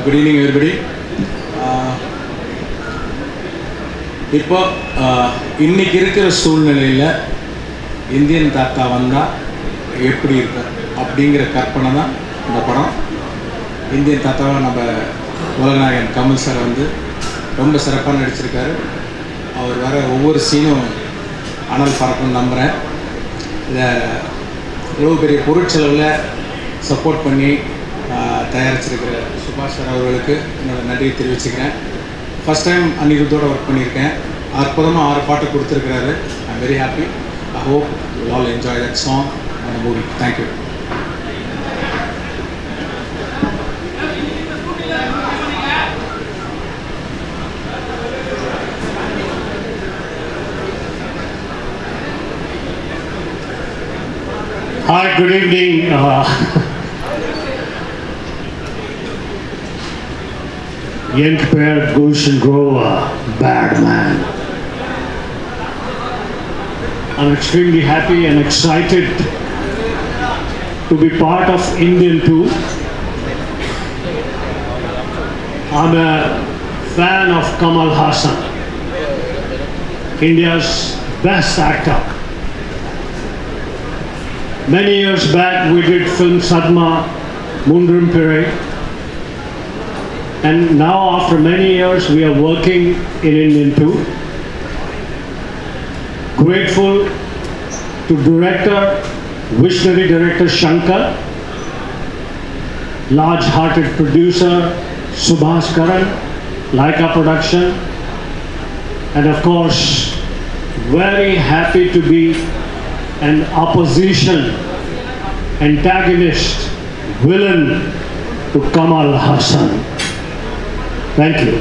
Good evening, everybody. இப்போ இன்னைக்கு இருக்கிற சூழ்நிலையில் இந்தியன் தாத்தா வந்தால் எப்படி இருக்கும் அப்படிங்கிற கற்பனை தான் இந்த படம். இந்தியன் தாத்தாவை நம்ம உலகநாயகன் கமல் சார் வந்து ரொம்ப சிறப்பாக நடிச்சிருக்காரு. அவர் வர ஒவ்வொரு சீனும் அனல் பறக்கும்னு நம்புகிறேன். இதை இவ்வளோ பெரிய பொருட்செலவில் சப்போர்ட் பண்ணி தயாரிச்சிருக்கிற சுபாஷ் சார் அவர்களுக்கு என்னோடய நன்றியை தெரிவிச்சுக்கிறேன். ஃபஸ்ட் டைம் அனிருத்தோடு ஒர்க் பண்ணியிருக்கேன். அற்புதமாக 6 பாட்டு கொடுத்துருக்கிறாரு. I am very happy. I hope you all enjoy that song and movie. Thank you. Hi, good evening. Jent Per Gulshan Grover, bad man. I'm extremely happy and excited to be part of Indian 2. I'm a fan of Kamal Haasan, India's best actor. Many years back we did film Sadma, Mundrum Pirai, and now after many years we are working in Indian 2. Grateful to visionary director Shankar, large-hearted producer Subhash Karan, Laika Production, and of course very happy to be an opposition, antagonist, villain to Kamal Haasan. Thank you.